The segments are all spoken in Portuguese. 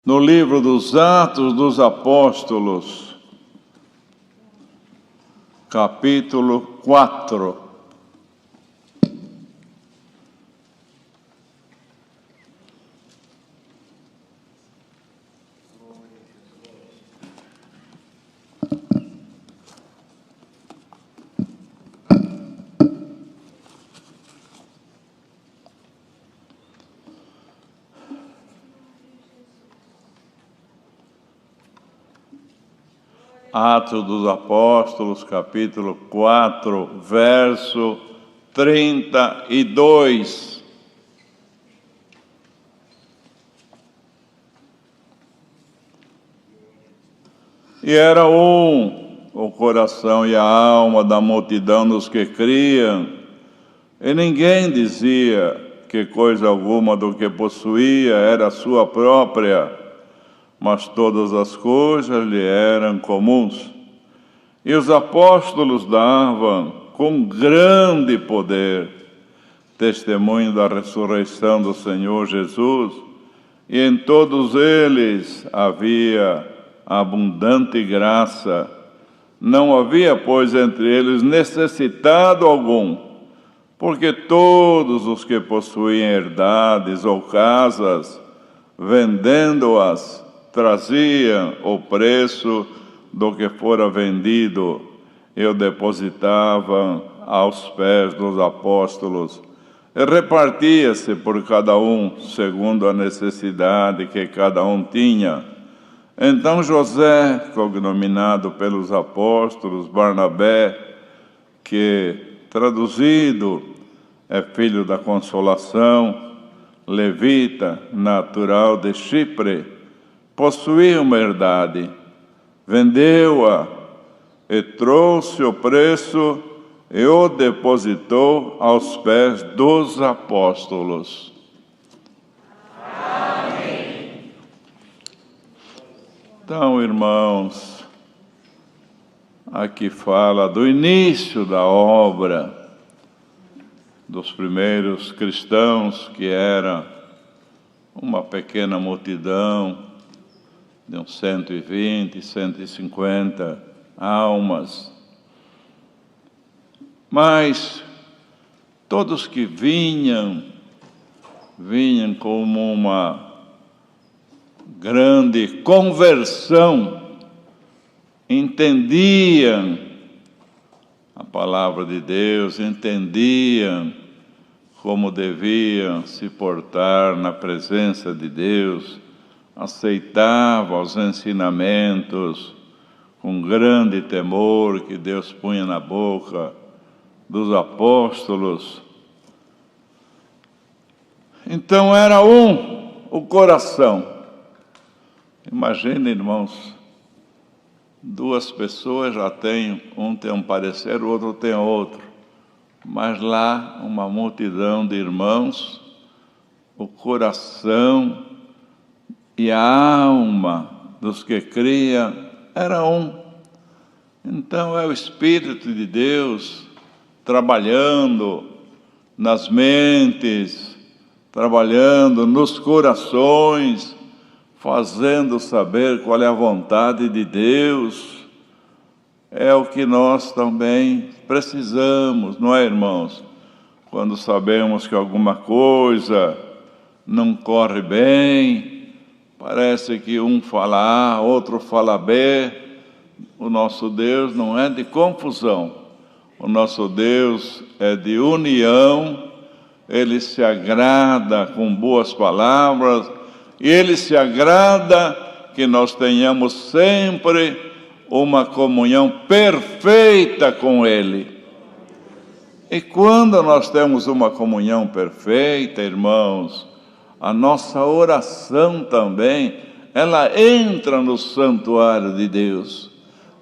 no livro dos Atos dos Apóstolos, capítulo 4. Atos dos Apóstolos, capítulo 4, verso 32. E era o coração e a alma da multidão dos que criam, e ninguém dizia que coisa alguma do que possuía era sua própria, mas todas as coisas lhe eram comuns. E os apóstolos davam com grande poder testemunho da ressurreição do Senhor Jesus, e em todos eles havia abundante graça. Não havia, pois, entre eles necessitado algum, porque todos os que possuíam herdades ou casas, vendendo-as, traziam o preço do que fora vendido e o depositavam aos pés dos apóstolos. E repartia-se por cada um, segundo a necessidade que cada um tinha. Então José, cognominado pelos apóstolos Barnabé, que traduzido é filho da consolação, levita, natural de Chipre, possuía uma herdade, vendeu-a e trouxe o preço e o depositou aos pés dos apóstolos. Amém. Então, irmãos, aqui fala do início da obra dos primeiros cristãos, que era uma pequena multidão de uns 120, 150 almas. Mas todos que vinham como uma grande conversão, entendiam a palavra de Deus, entendiam como deviam se portar na presença de Deus, aceitava os ensinamentos com grande temor que Deus punha na boca dos apóstolos. Então era o coração. Imagina, irmãos, duas pessoas já têm, um tem um parecer, o outro tem outro, mas lá uma multidão de irmãos, o coração e a alma dos que criam era um. Então é o Espírito de Deus trabalhando nas mentes, trabalhando nos corações, fazendo saber qual é a vontade de Deus. É o que nós também precisamos, não é, irmãos? Quando sabemos que alguma coisa não corre bem, parece que um fala A, outro fala B. O nosso Deus não é de confusão. O nosso Deus é de união. Ele se agrada com boas palavras e Ele se agrada que nós tenhamos sempre uma comunhão perfeita com Ele. E quando nós temos uma comunhão perfeita, irmãos, a nossa oração também, ela entra no santuário de Deus.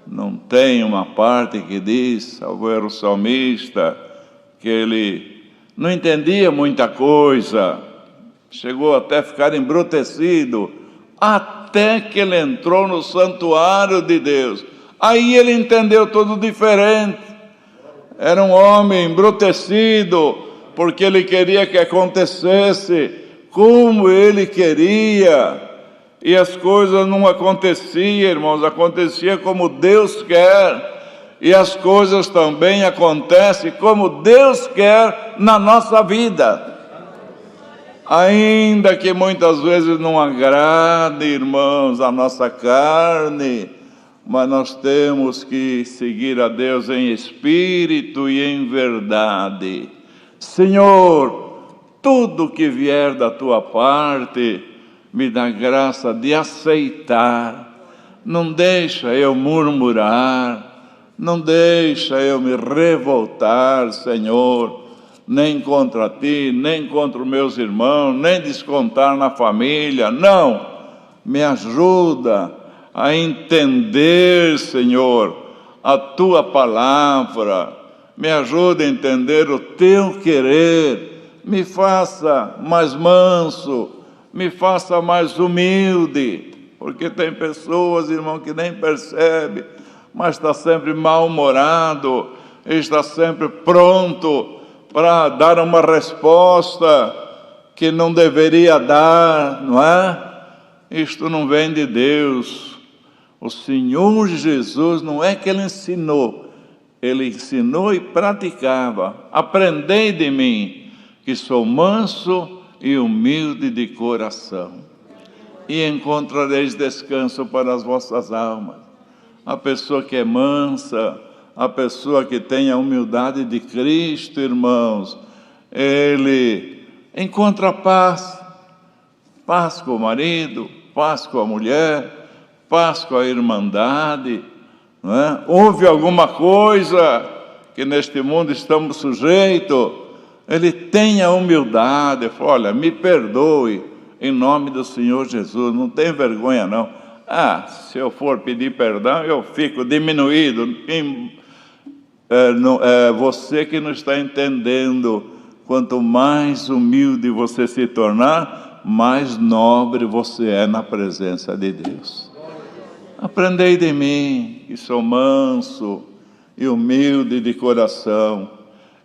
Não tem uma parte que diz, salvo erro, o salmista, que ele não entendia muita coisa, chegou até a ficar embrutecido, até que ele entrou no santuário de Deus. Aí ele entendeu tudo diferente. Era um homem embrutecido, porque ele queria que acontecesse como ele queria. E as coisas não aconteciam, irmãos, acontecia como Deus quer. E as coisas também acontecem como Deus quer na nossa vida. Ainda que muitas vezes não agrade, irmãos, a nossa carne, mas nós temos que seguir a Deus em espírito e em verdade. Senhor, tudo que vier da tua parte, me dá graça de aceitar. Não deixa eu murmurar, não deixa eu me revoltar, Senhor, nem contra ti, nem contra os meus irmãos, nem descontar na família. Não, me ajuda a entender, Senhor, a tua palavra. Me ajuda a entender o teu querer. Me faça mais manso, me faça mais humilde, porque tem pessoas, irmão, que nem percebe, mas está sempre mal-humorado, está sempre pronto para dar uma resposta que não deveria dar, não é? Isto não vem de Deus. O Senhor Jesus, não é que Ele ensinou e praticava. Aprendei de mim, que sou manso e humilde de coração, e encontrareis descanso para as vossas almas. A pessoa que é mansa, a pessoa que tem a humildade de Cristo, irmãos, ele encontra paz. Paz com o marido, paz com a mulher, paz com a irmandade, não é? Houve alguma coisa que neste mundo estamos sujeitos, ele tem a humildade, fala, olha, me perdoe, em nome do Senhor Jesus, não tem vergonha não. Se eu for pedir perdão, eu fico diminuído. Você que não está entendendo, quanto mais humilde você se tornar, mais nobre você é na presença de Deus. Aprendei de mim, que sou manso e humilde de coração.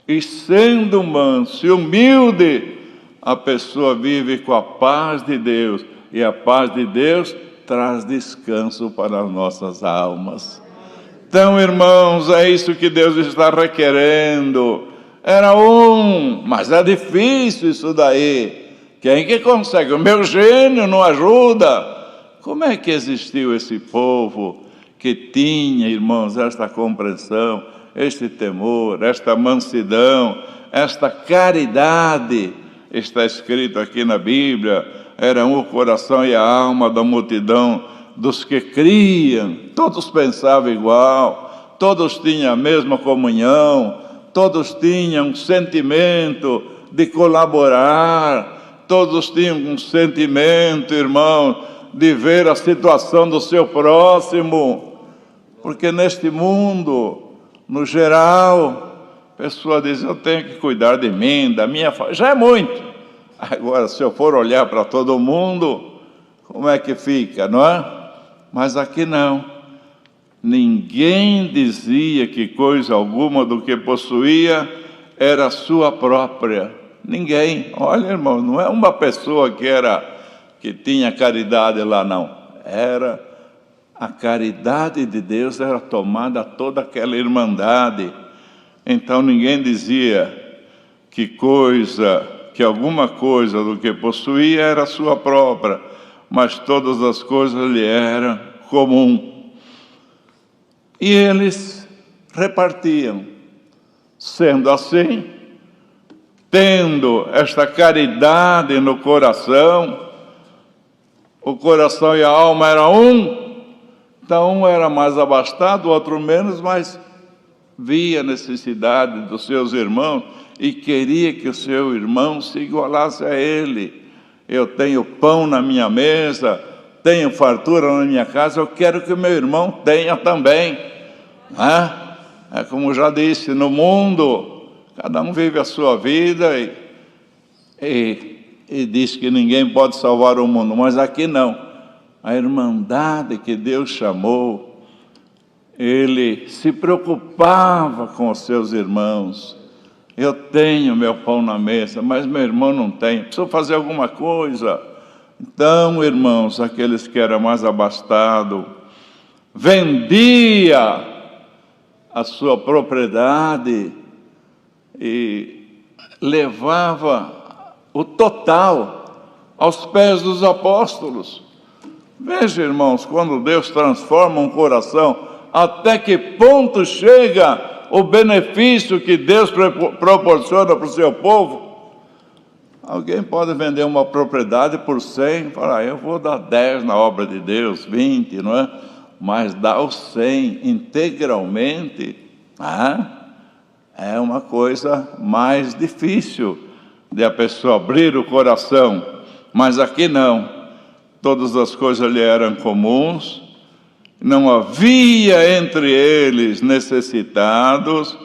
E sendo manso e humilde, a pessoa vive com a paz de Deus. E a paz de Deus traz descanso para as nossas almas. Então, irmãos, é isso que Deus está requerendo. Era mas é difícil isso daí. Quem que consegue? O meu gênio não ajuda. Como é que existiu esse povo que tinha, irmãos, esta compreensão, este temor, esta mansidão, esta caridade? Está escrito aqui na Bíblia, era o coração e a alma da multidão dos que criam. Todos pensavam igual, todos tinham a mesma comunhão, todos tinham um sentimento de colaborar, todos tinham um sentimento, irmão, de ver a situação do seu próximo, porque neste mundo, no geral, a pessoa diz, eu tenho que cuidar de mim, da minha família, já é muito. Agora, se eu for olhar para todo mundo, como é que fica, não é? Mas aqui não. Ninguém dizia que coisa alguma do que possuía era sua própria. Ninguém. Olha, irmão, não é uma pessoa que tinha caridade lá, não. Era a caridade de Deus, era tomada toda aquela irmandade. Então ninguém dizia que alguma coisa do que possuía era sua própria, mas todas as coisas lhe eram comum. E eles repartiam. Sendo assim, tendo esta caridade no coração, o coração e a alma eram então um era mais abastado, o outro menos, mas via a necessidade dos seus irmãos e queria que o seu irmão se igualasse a ele. Eu tenho pão na minha mesa, tenho fartura na minha casa, eu quero que o meu irmão tenha também. É como já disse, no mundo, cada um vive a sua vida e diz que ninguém pode salvar o mundo, mas aqui não. A irmandade que Deus chamou, ele se preocupava com os seus irmãos. Eu tenho meu pão na mesa, mas meu irmão não tem. Preciso fazer alguma coisa. Então, irmãos, aqueles que eram mais abastados, vendia a sua propriedade e levava o total aos pés dos apóstolos. Veja, irmãos, quando Deus transforma um coração, até que ponto chega o benefício que Deus proporciona para o seu povo. Alguém pode vender uma propriedade por 100, falar, eu vou dar 10 na obra de Deus, 20, não é? Mas dar os 100 integralmente, é uma coisa mais difícil de a pessoa abrir o coração. Mas aqui não, todas as coisas lhe eram comuns, não havia entre eles necessitados,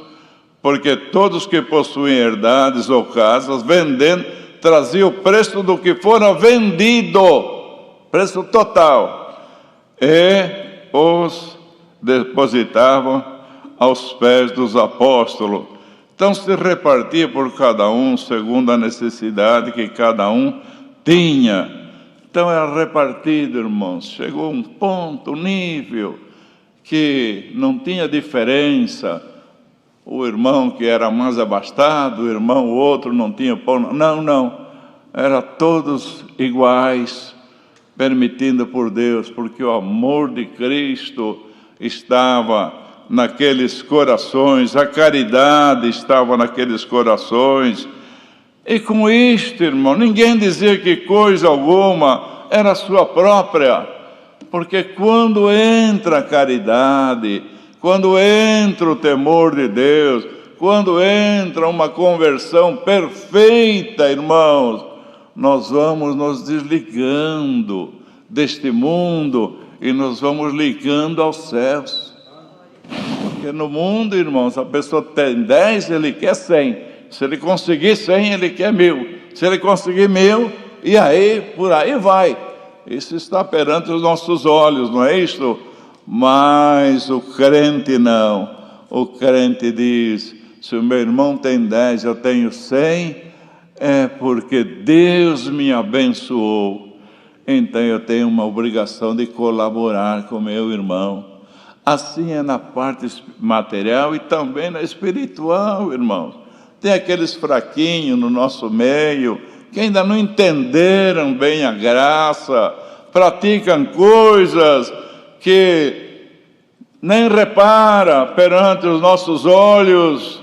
porque todos que possuem herdades ou casas, vendendo, traziam o preço do que fora vendido, preço total, e os depositavam aos pés dos apóstolos. Então se repartia por cada um, segundo a necessidade que cada um tinha. Então era repartido, irmãos. Chegou um ponto, um nível, que não tinha diferença. O irmão que era mais abastado, o irmão, o outro não tinha pão. Não. Era todos iguais, permitindo por Deus, porque o amor de Cristo estava naqueles corações, a caridade estava naqueles corações. E com isto, irmão, ninguém dizia que coisa alguma era sua própria, porque quando entra a caridade, quando entra o temor de Deus, quando entra uma conversão perfeita, irmãos, nós vamos nos desligando deste mundo e nos vamos ligando aos céus. Porque no mundo, irmãos, a pessoa tem 10, ele quer 100. Se ele conseguir 100, ele quer 1000. Se ele conseguir 1000, e aí, por aí vai. Isso está perante os nossos olhos, não é isto? Mas o crente não. O crente diz, se o meu irmão tem 10, eu tenho 100, é porque Deus me abençoou. Então eu tenho uma obrigação de colaborar com meu irmão. Assim é na parte material e também na espiritual, irmãos. Tem aqueles fraquinhos no nosso meio, que ainda não entenderam bem a graça, praticam coisas que nem repara perante os nossos olhos,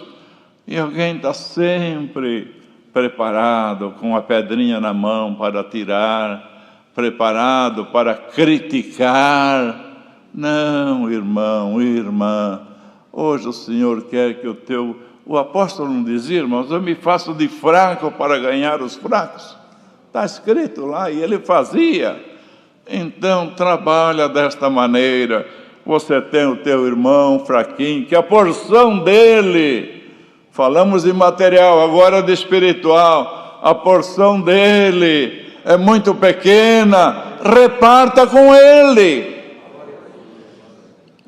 e alguém está sempre preparado, com a pedrinha na mão para tirar, preparado para criticar. Não, irmão, irmã, hoje o Senhor quer que o apóstolo não dizia, irmãos, eu me faço de fraco para ganhar os fracos. Está escrito lá, e ele fazia. Então, trabalha desta maneira. Você tem o teu irmão fraquinho, que a porção dele, falamos de material, agora de espiritual, a porção dele é muito pequena, reparta com ele.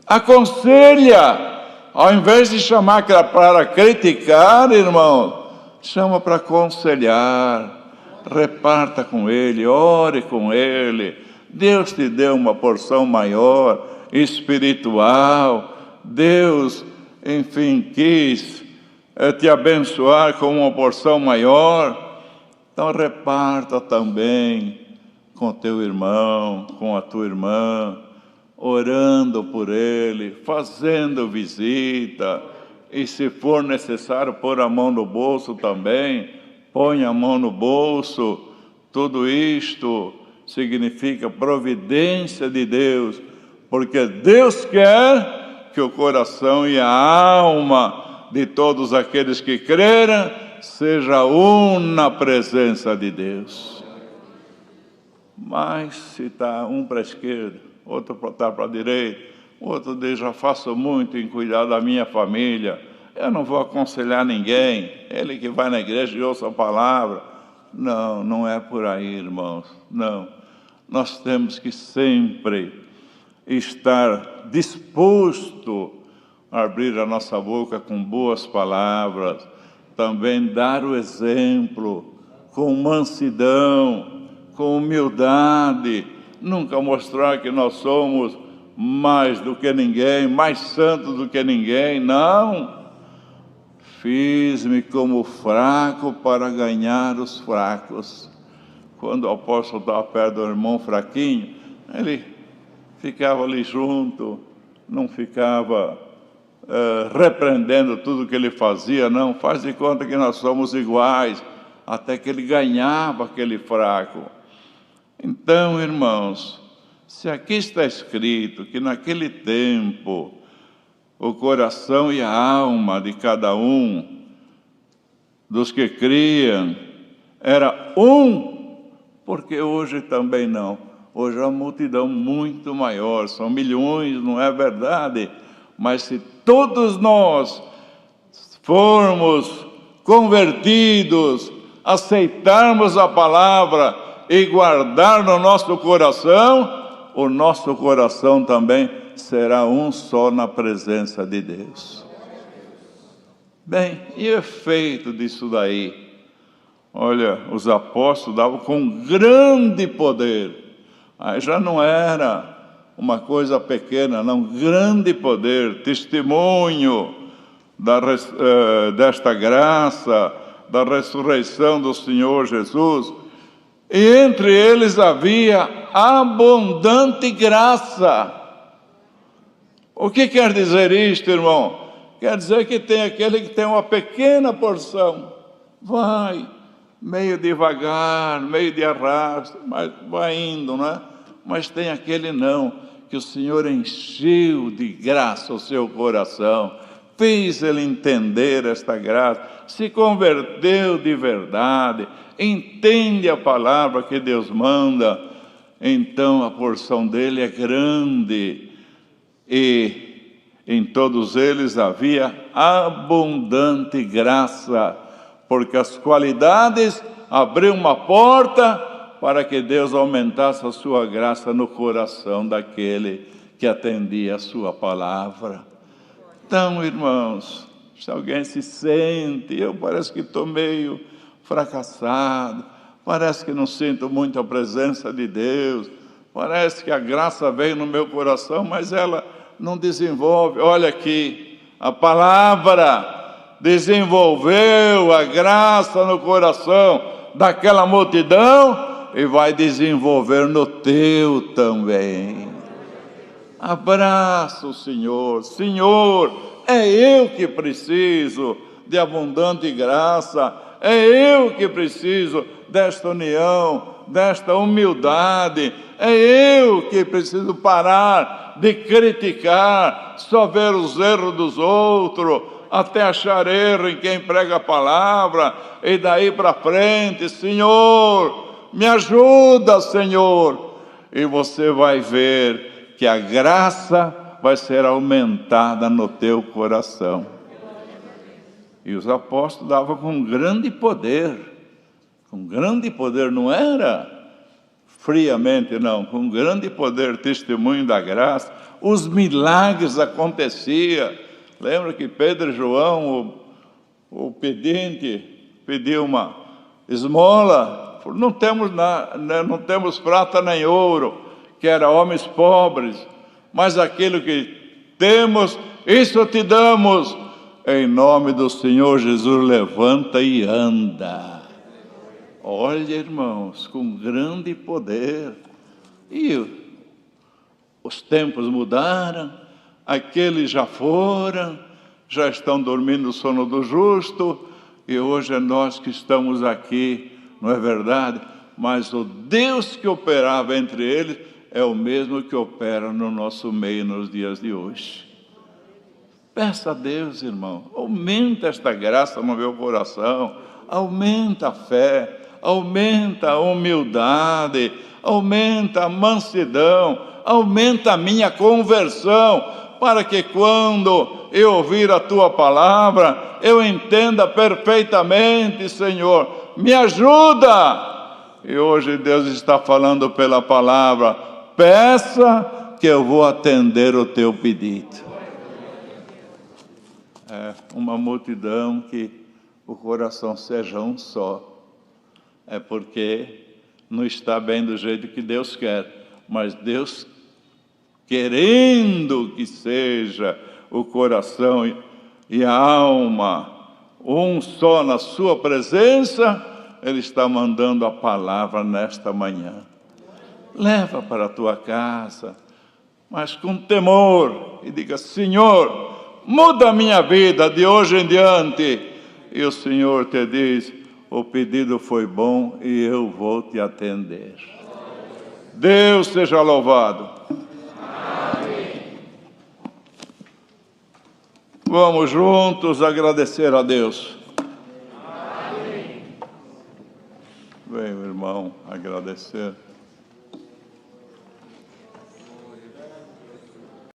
Aconselha, ao invés de chamar para criticar, irmão, chama para aconselhar, reparta com ele, ore com ele. Deus te deu uma porção maior, espiritual. Deus, enfim, quis te abençoar com uma porção maior. Então reparta também com teu irmão, com a tua irmã, orando por ele, fazendo visita, e se for necessário pôr a mão no bolso também, põe a mão no bolso. Tudo isto significa providência de Deus, porque Deus quer que o coração e a alma de todos aqueles que creram seja um na presença de Deus. Mas se está um para a esquerda, outro para a direita, outro diz, já faço muito em cuidar da minha família, eu não vou aconselhar ninguém, ele que vai na igreja e ouça a palavra. Não, não é por aí, irmãos, não. Nós temos que sempre estar disposto a abrir a nossa boca com boas palavras, também dar o exemplo com mansidão, com humildade, nunca mostrar que nós somos mais do que ninguém, mais santos do que ninguém, não. Fiz-me como fraco para ganhar os fracos. Quando o apóstolo estava perto do irmão fraquinho, ele ficava ali junto, não ficava repreendendo tudo que ele fazia, não. Faz de conta que nós somos iguais, até que ele ganhava aquele fraco. Então, irmãos, se aqui está escrito que naquele tempo o coração e a alma de cada um dos que criam era um, porque hoje também não. Hoje é uma multidão muito maior, são milhões, não é verdade? Mas se todos nós formos convertidos, aceitarmos a palavra e guardar no nosso coração, o nosso coração também será um só na presença de Deus. Bem, e o efeito disso daí? Olha, os apóstolos davam com grande poder. Aí já não era uma coisa pequena, não, grande poder, testemunho desta graça, da ressurreição do Senhor Jesus. E entre eles havia abundante graça. O que quer dizer isto, irmão? Quer dizer que tem aquele que tem uma pequena porção, vai meio devagar, meio de arrasto, mas vai indo, não é? Mas tem aquele não, que o Senhor encheu de graça o seu coração, fez ele entender esta graça, se converteu de verdade, entende a palavra que Deus manda, então a porção dele é grande. E em todos eles havia abundante graça, porque as qualidades abriam uma porta para que Deus aumentasse a sua graça no coração daquele que atendia a sua palavra. Então, irmãos, se alguém se sente, eu parece que estou meio fracassado, parece que não sinto muito a presença de Deus, parece que a graça veio no meu coração, mas ela não desenvolve. Olha aqui, a palavra desenvolveu a graça no coração daquela multidão e vai desenvolver no teu também. Abraça o Senhor. Senhor, é eu que preciso de abundante graça, é eu que preciso desta união, desta humildade, é eu que preciso parar de criticar, só ver os erros dos outros, até achar erro em quem prega a palavra, e daí para frente, Senhor, me ajuda, Senhor, e você vai ver que a graça vai ser aumentada no teu coração. E os apóstolos davam com grande poder, não era friamente, não, com grande poder, testemunho da graça, os milagres aconteciam. Lembra que Pedro e João, o pedinte, pediu uma esmola, falou, não temos prata nem ouro, que eram homens pobres, mas aquilo que temos, isso te damos, em nome do Senhor Jesus, levanta e anda. Olha, irmãos, com grande poder. E os tempos mudaram, aqueles já foram, já estão dormindo o sono do justo, e hoje é nós que estamos aqui, não é verdade? Mas o Deus que operava entre eles é o mesmo que opera no nosso meio nos dias de hoje. Peça a Deus, irmão, aumenta esta graça no meu coração, aumenta a fé, aumenta a humildade, aumenta a mansidão, aumenta a minha conversão, para que quando eu ouvir a Tua palavra, eu entenda perfeitamente, Senhor, me ajuda. E hoje Deus está falando pela palavra, peça que eu vou atender o Teu pedido. É uma multidão que o coração seja um só. É porque não está bem do jeito que Deus quer, mas Deus querendo que seja o coração e a alma um só na sua presença, Ele está mandando a palavra nesta manhã. Leva para a tua casa, mas com temor, e diga: Senhor, muda a minha vida de hoje em diante. E o Senhor te diz: o pedido foi bom e eu vou te atender. Deus seja louvado. Amém. Vamos juntos agradecer a Deus. Amém. Vem, irmão, agradecer.